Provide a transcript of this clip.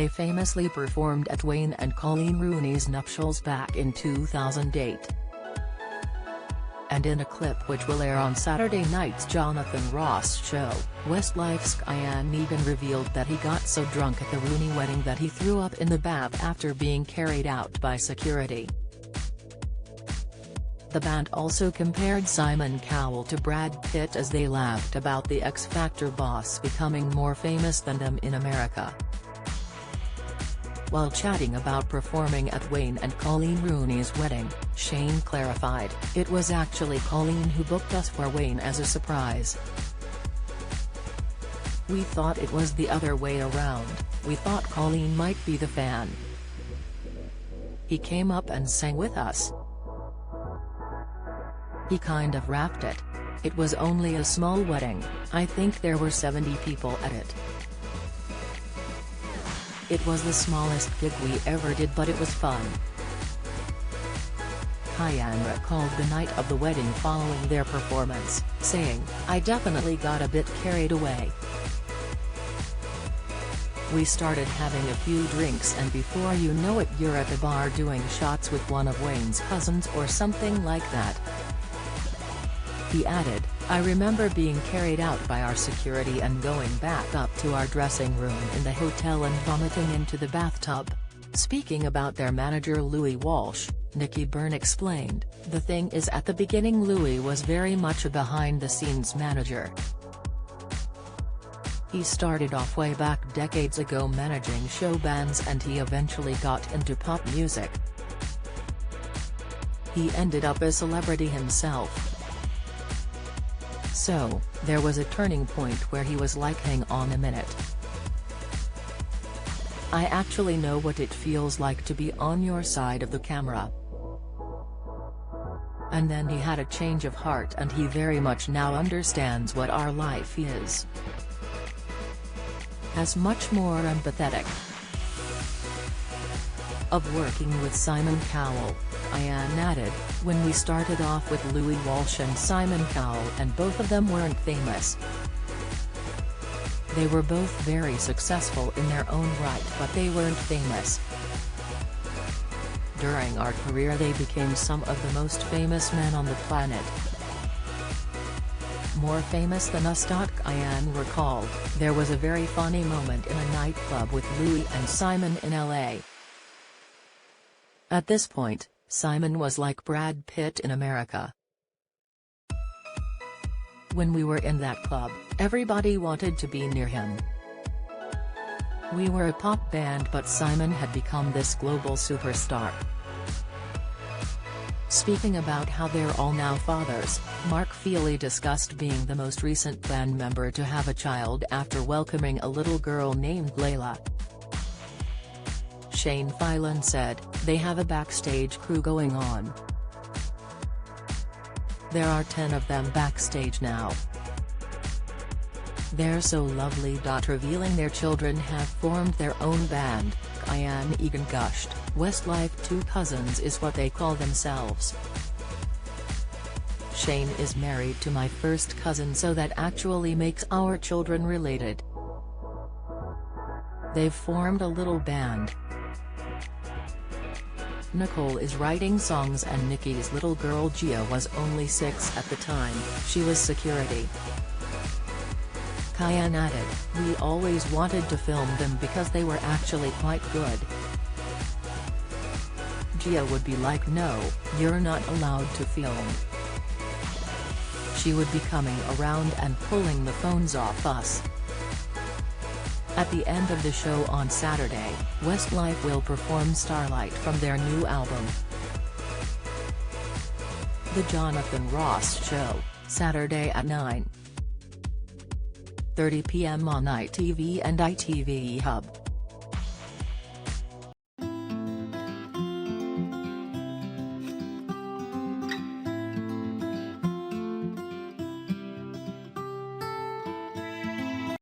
They famously performed at Wayne and Coleen Rooney's nuptials back in 2008. And in a clip which will air on Saturday night's Jonathan Ross show, Westlife's Kian Egan revealed that he got so drunk at the Rooney wedding that he threw up in the bath after being carried out by security. The band also compared Simon Cowell to Brad Pitt as they laughed about the X Factor boss becoming more famous than them in America. While chatting about performing at Wayne and Coleen Rooney's wedding, Shane clarified, "It was actually Coleen who booked us for Wayne as a surprise. We thought it was the other way around, we thought Coleen might be the fan. He came up and sang with us. He kind of wrapped it. It was only a small wedding, I think there were 70 people at it. It was the smallest gig we ever did, but it was fun." Kian recalled the night of the wedding following their performance, saying, "I definitely got a bit carried away. We started having a few drinks and before you know it you're at the bar doing shots with one of Wayne's cousins or something like that." He added, "I remember being carried out by our security and going back up to our dressing room in the hotel and vomiting into the bathtub." Speaking about their manager Louis Walsh, Nikki Byrne explained, "The thing is, at the beginning Louis was very much a behind-the-scenes manager. He started off way back decades ago managing show bands and he eventually got into pop music. He ended up a celebrity himself. So, there was a turning point where he was like, hang on a minute. I actually know what it feels like to be on your side of the camera." And then he had a change of heart and he very much now understands what our life is. As much more empathetic. Of working with Simon Cowell, Kian added, "When we started off with Louis Walsh and Simon Cowell and both of them weren't famous. They were both very successful in their own right but they weren't famous. During our career they became some of the most famous men on the planet. More famous than us." Kian recalled, "There was a very funny moment in a nightclub with Louis and Simon in LA. At this point, Simon was like Brad Pitt in America. When we were in that club, everybody wanted to be near him. We were a pop band but Simon had become this global superstar." Speaking about how they're all now fathers, Mark Feely discussed being the most recent band member to have a child after welcoming a little girl named Layla. Shane Filan said, "They have a backstage crew going on. There are 10 of them backstage now. They're so lovely." Revealing their children have formed their own band, Kian Egan gushed, "Westlife 2 cousins is what they call themselves. Shane is married to my first cousin so that actually makes our children related. They've formed a little band. Nicole is writing songs and Nikki's little girl Gia was only 6 at the time, she was security." Kian added, "We always wanted to film them because they were actually quite good. Gia would be like, 'No, you're not allowed to film.' She would be coming around and pulling the phones off us." At the end of the show on Saturday, Westlife will perform Starlight from their new album. The Jonathan Ross Show, Saturday at 9:30 p.m. on ITV and ITV Hub.